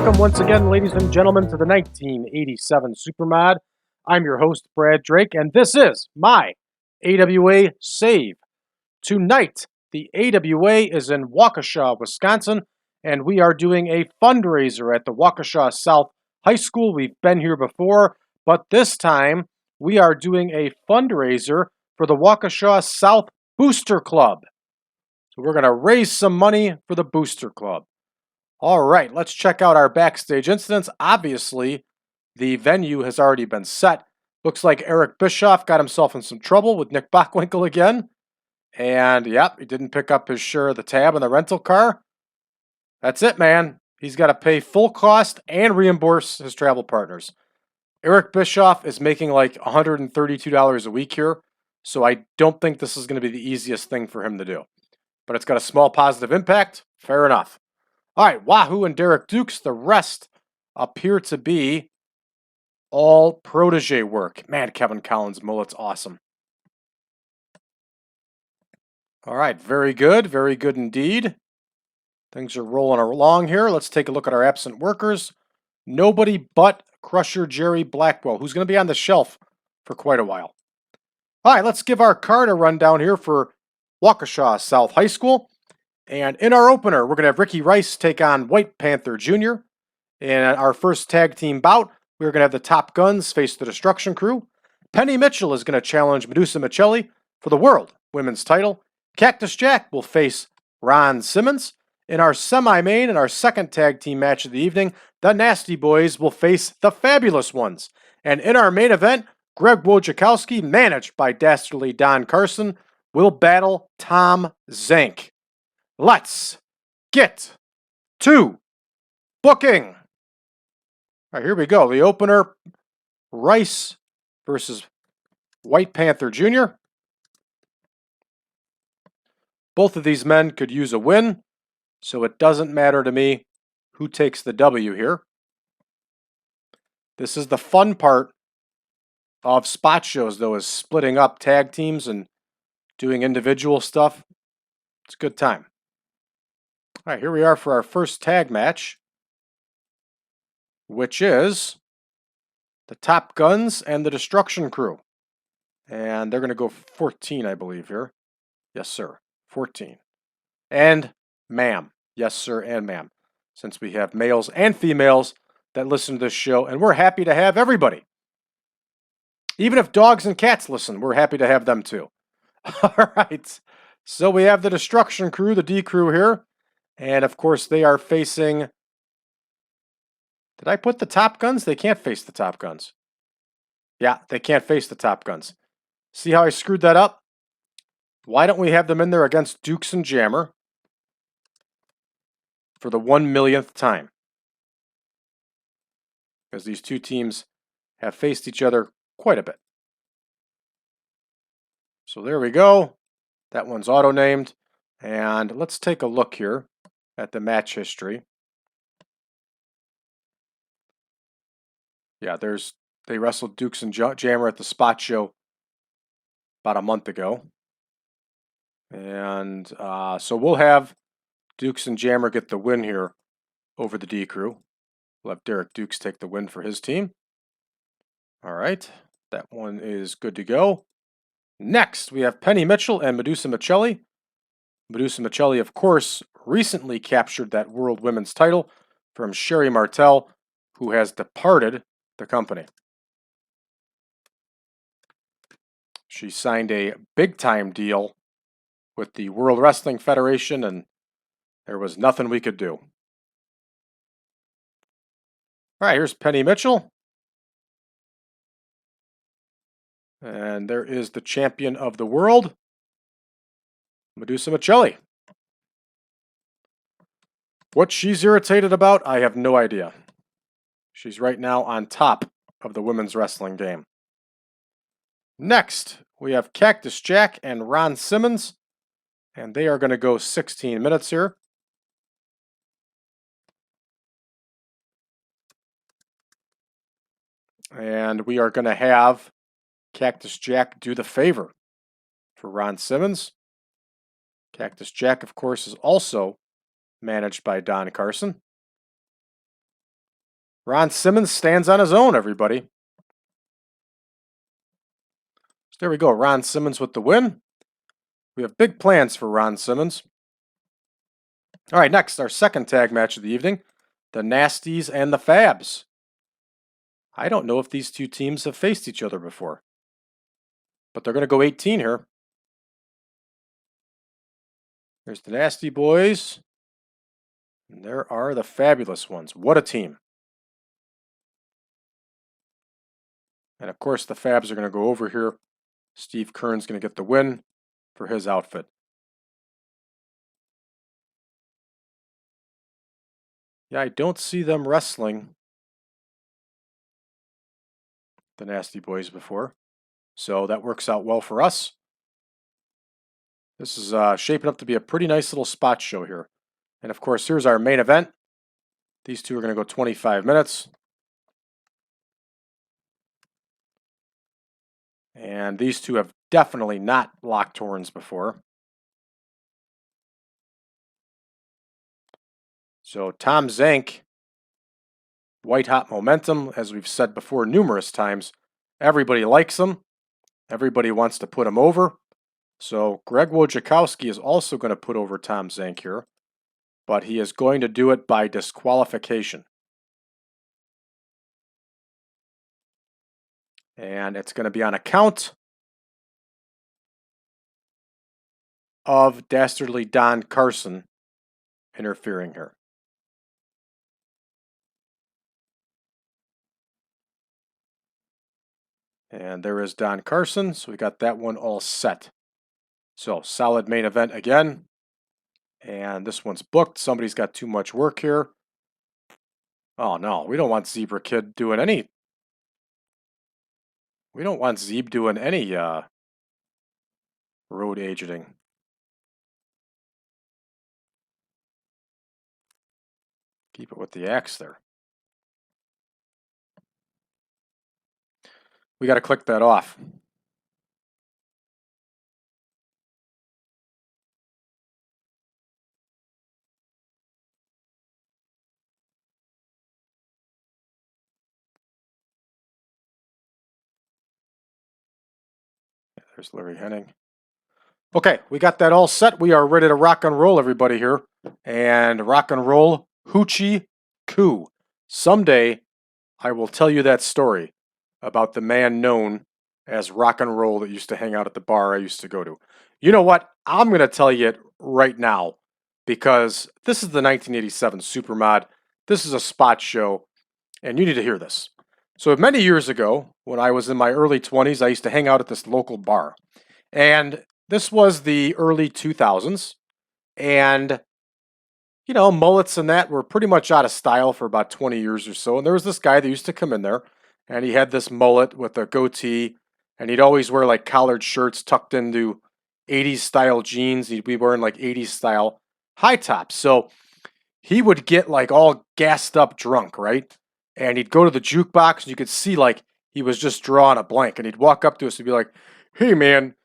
Welcome once again, ladies and gentlemen, to the 1987 Supermod. I'm your host, Brad Drake, and this is my AWA Save. Tonight, the AWA is in Waukesha, Wisconsin, and we are doing a fundraiser at the Waukesha South High School. We've been here before, but this time we are doing a fundraiser for the Waukesha South Booster Club. So we're going to raise some money for the Booster Club. All right, let's check out our backstage incidents. Obviously, the venue has already been set. Looks like Eric Bischoff got himself in some trouble with Nick Bockwinkel again. And, yep, he didn't pick up his share of the tab on the rental car. That's it, man. He's got to pay full cost and reimburse his travel partners. Eric Bischoff is making like $132 a week here, so I don't think this is going to be the easiest thing for him to do. But it's got a small positive impact. Fair enough. All right, Wahoo and Derek Dukes. The rest appear to be all protege work. Man, Kevin Collins' mullet's awesome. All right, very good indeed. Things are rolling along here. Let's take a look at our absent workers. Nobody but Crusher Jerry Blackwell, who's going to be on the shelf for quite a while. All right, let's give our card a rundown here for Waukesha South High School. And in our opener, we're going to have Ricky Rice take on White Panther Jr. In our first tag team bout, we're going to have the Top Guns face the Destruction Crew. Penny Mitchell is going to challenge Madusa Miceli for the World Women's title. Cactus Jack will face Ron Simmons. In our semi-main and our second tag team match of the evening, the Nasty Boys will face the Fabulous Ones. And in our main event, Greg Wojokowski, managed by dastardly Don Carson, will battle Tom Zenk. Let's get to booking. All right, here we go. The opener, Rice versus White Panther Jr. Both of these men could use a win, so it doesn't matter to me who takes the W here. This is the fun part of spot shows, though, is splitting up tag teams and doing individual stuff. It's a good time. All right, here we are for our first tag match, which is the Top Guns and the Destruction Crew. And they're going to go 14, I believe, here. Yes, sir. 14. And ma'am. Yes, sir, and ma'am. Since we have males and females that listen to this show, and we're happy to have everybody. Even if dogs and cats listen, we're happy to have them too. All right. So we have the Destruction Crew, the D Crew here. And of course, they are facing. Did I put the Top Guns? They can't face the Top Guns. Yeah, they can't face the Top Guns. See how I screwed that up? Why don't we have them in there against Dukes and Jammer for the 1,000,000th time? Because these two teams have faced each other quite a bit. So there we go. That one's auto-named. And let's take a look here at the match history. Yeah, they wrestled Dukes and Jammer at the spot show about a month ago. And so we'll have Dukes and Jammer get the win here over the D Crew. We'll have Derek Dukes take the win for his team. All right, that one is good to go. Next, we have Penny Mitchell and Madusa Miceli. Madusa Miceli, of course, recently captured that World Women's title from Sherry Martel, who has departed the company. She signed a big-time deal with the World Wrestling Federation, and there was nothing we could do. All right, here's Penny Mitchell. And there is the champion of the world, Madusa Miceli. What she's irritated about, I have no idea. She's right now on top of the women's wrestling game. Next, we have Cactus Jack and Ron Simmons, and they are going to go 16 minutes here. And we are going to have Cactus Jack do the favor for Ron Simmons. Cactus Jack, of course, is also managed by Don Carson. Ron Simmons stands on his own, everybody. So there we go. Ron Simmons with the win. We have big plans for Ron Simmons. All right, next, our second tag match of the evening, the Nasties and the Fabs. I don't know if these two teams have faced each other before, but they're going to go 18 here. There's the Nasty Boys, and there are the Fabulous Ones. What a team. And of course, the Fabs are going to go over here. Steve Kern's going to get the win for his outfit. Yeah, I don't see them wrestling the Nasty Boys before, so that works out well for us. This is shaping up to be a pretty nice little spot show here. And of course, here's our main event. These two are going to go 25 minutes. And these two have definitely not locked horns before. So Tom Zenk, white hot momentum, as we've said before numerous times. Everybody likes him. Everybody wants to put him over. So Greg Wojokowski is also going to put over Tom Zenk here, but he is going to do it by disqualification. And it's going to be on account of Dastardly Don Carson interfering here. And there is Don Carson, so we got that one all set. So, solid main event again. And this one's booked. Somebody's got too much work here. Oh no, we don't want Zebra Kid doing any... We don't want Zeb doing any road agenting. Keep it with the axe there. We got to click that off. There's Larry Henning. Okay, we got that all set. We are ready to rock and roll, everybody here. And rock and roll Hoochie Coo. Someday, I will tell you that story about the man known as Rock and Roll that used to hang out at the bar I used to go to. You know what? I'm going to tell you it right now because this is the 1987 Supermod. This is a spot show, and you need to hear this. So many years ago, when I was in my early 20s, I used to hang out at this local bar. And this was the early 2000s. And, you know, mullets and that were pretty much out of style for about 20 years or so. And there was this guy that used to come in there, and he had this mullet with a goatee, and he'd always wear like collared shirts tucked into 80s style jeans. He'd be wearing like 80s style high tops. So he would get like all gassed up drunk, right? And he'd go to the jukebox, and you could see like he was just drawing a blank. And he'd walk up to us and be like, "Hey man,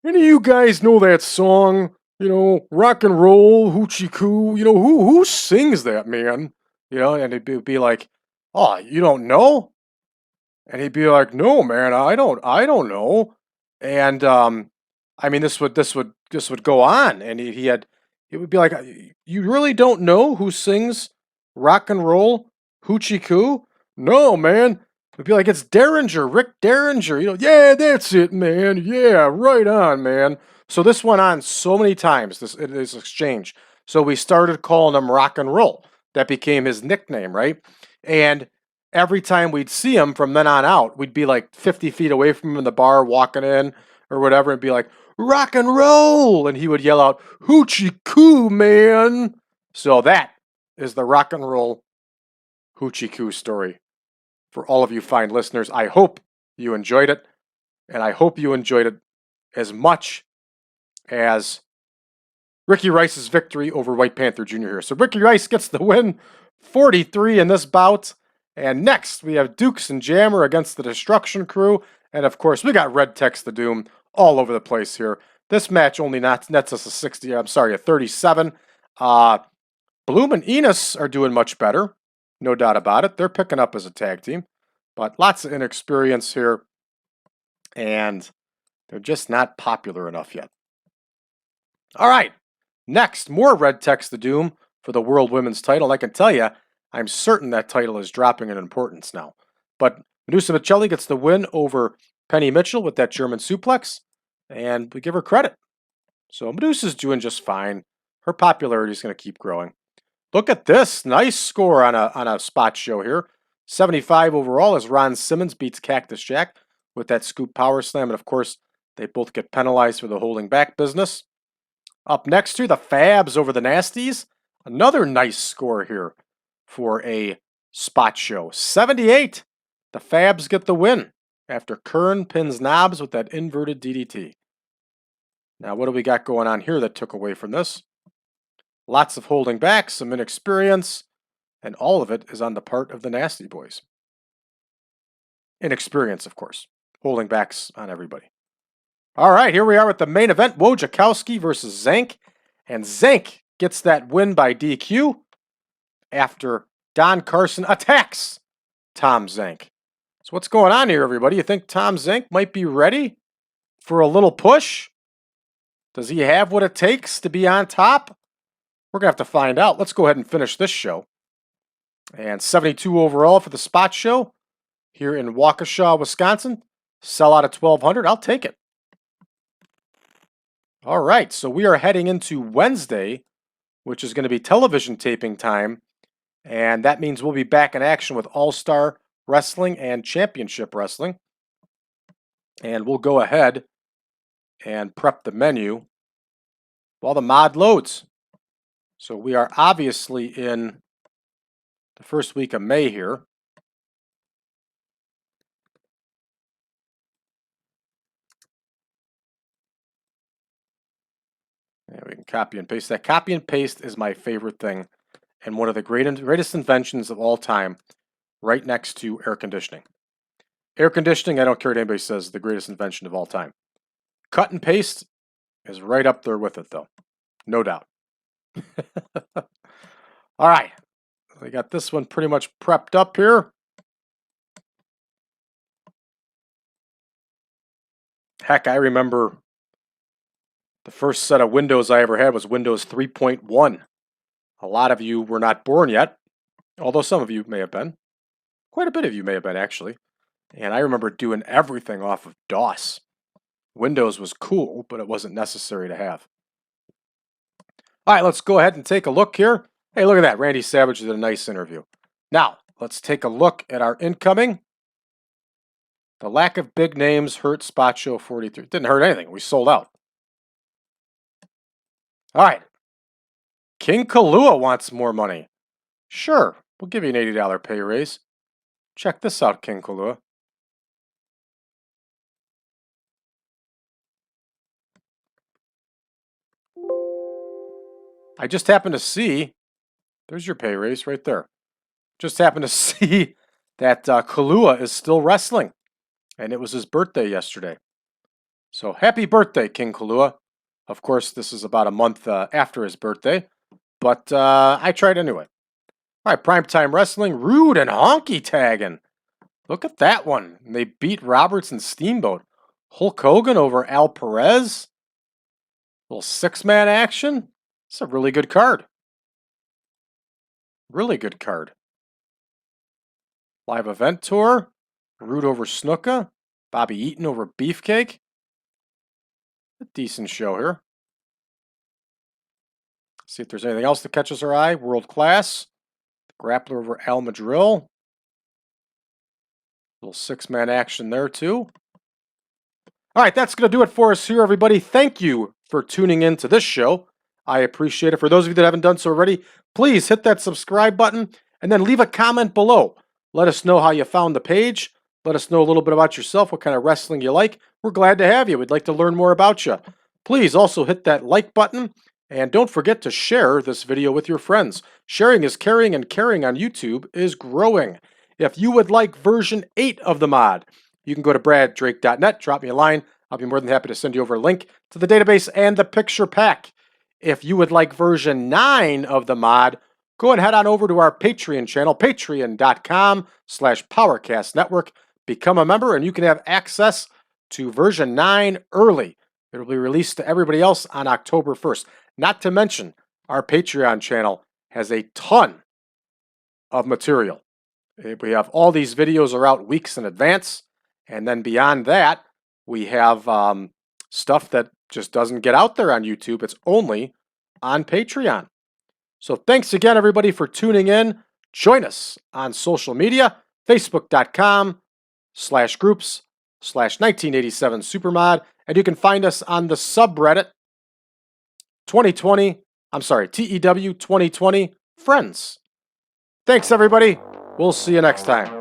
any of you guys know that song? You know, Rock and Roll, Hoochie Coo. You know, who sings that, man?" You know, and he'd be like, "Oh, you don't know?" And he'd be like, "No, man, I don't know." And I mean, this would go on, and it would be like, "You really don't know who sings Rock and Roll Hoochie Coo?" "No, man." It'd be like, "It's Derringer, Rick Derringer." You know, "Yeah, that's it, man. Yeah, right on, man." So this went on so many times, this exchange. So we started calling him Rock and Roll. That became his nickname, right? And every time we'd see him from then on out, we'd be like 50 feet away from him in the bar, walking in or whatever, and be like, "Rock and Roll!" And he would yell out, "Hoochie Coo, man!" So that is the Rock and Roll Hoochie Coo story. For all of you fine listeners, I hope you enjoyed it, and I hope you enjoyed it as much as Ricky Rice's victory over White Panther Jr. here. So Ricky Rice gets the win, 43 in this bout. And next, we have Dukes and Jammer against the Destruction Crew. And of course, we got Red Text the Doom all over the place here. This match only nets us a 37. Bloom and Enos are doing much better. no doubt about it. They're picking up as a tag team, but lots of inexperience here, and they're just not popular enough yet. All right, next, more red text to doom for the World Women's title. I can tell you, I'm certain that title is dropping in importance now. But Madusa Miceli gets the win over Penny Mitchell with that German suplex, and we give her credit. So Madusa's doing just fine. Her popularity is going to keep growing. Look at this. Nice score on a spot show here. 75 overall as Ron Simmons beats Cactus Jack with that scoop power slam. And of course, they both get penalized for the holding back business. Up next here, the Fabs over the Nasties. Another nice score here for a spot show. 78. The Fabs get the win after Kern pins Knobs with that inverted DDT. Now, what do we got going on here that took away from this? Lots of holding back, some inexperience, and all of it is on the part of the Nasty Boys. Inexperience, of course. Holding backs on everybody. All right, here we are with the main event, Wojokowski versus Zenk. And Zenk gets that win by DQ after Don Carson attacks Tom Zenk. So what's going on here, everybody? You think Tom Zenk might be ready for a little push? Does he have what it takes to be on top? We're going to have to find out. Let's go ahead and finish this show. And 72 overall for the spot show here in Waukesha, Wisconsin. Sell out at 1,200. I'll take it. All right, so we are heading into Wednesday, which is going to be television taping time. And that means we'll be back in action with All-Star Wrestling and Championship Wrestling. And we'll go ahead and prep the menu while the mod loads. So we are obviously in the first week of May here. And we can copy and paste that. Copy and paste is my favorite thing and one of the greatest inventions of all time, right next to air conditioning. Air conditioning, I don't care what anybody says, is the greatest invention of all time. Cut and paste is right up there with it, though. No doubt. All right. We got this one pretty much prepped up here. Heck, I remember the first set of Windows I ever had was Windows 3.1. A lot of you were not born yet, although some of you may have been. Quite a bit of you may have been, actually. And I remember doing everything off of DOS. Windows was cool, but it wasn't necessary to have. All right, let's go ahead and take a look here. Hey, look at that. Randy Savage did a nice interview. Now, let's take a look at our incoming. The lack of big names hurt Spot Show 43. Didn't hurt anything. We sold out. All right. King Kalua wants more money. Sure, we'll give you an $80 pay raise. Check this out, King Kalua. I just happened to see, there's your pay raise right there. Just happened to see that Kalua is still wrestling. And it was his birthday yesterday. So happy birthday, King Kalua. Of course, this is about a month after his birthday. But I tried anyway. All right, Primetime Wrestling. Rude and Honky tagging. Look at that one. They beat Roberts and Steamboat. Hulk Hogan over Al Perez. Little six-man action. It's a really good card. Really good card. Live event tour. Rude over Snuka. Bobby Eaton over Beefcake. A decent show here. See if there's anything else that catches our eye. World Class. Grappler over Al Madril. Little six-man action there, too. All right, that's going to do it for us here, everybody. Thank you for tuning in to this show. I appreciate it. For those of you that haven't done so already, please hit that subscribe button and then leave a comment below. Let us know how you found the page. Let us know a little bit about yourself, what kind of wrestling you like. We're glad to have you. We'd like to learn more about you. Please also hit that like button. And don't forget to share this video with your friends. Sharing is caring, and caring on YouTube is growing. If you would like version 8 of the mod, you can go to braddrake.net, drop me a line. I'll be more than happy to send you over a link to the database and the picture pack. If you would like version 9 of the mod, go and head on over to our Patreon channel, patreon.com/PowerCast Network. Become a member and you can have access to version 9 early. It'll be released to everybody else on October 1st. Not to mention, our Patreon channel has a ton of material. We have all these videos are out weeks in advance. And then beyond that, we have stuff that just doesn't get out there on YouTube. It's only on Patreon. So thanks again, everybody, for tuning in. Join us on social media, facebook.com/groups/1987supermod. And you can find us on the subreddit TEW 2020 Friends. Thanks, everybody. We'll see you next time.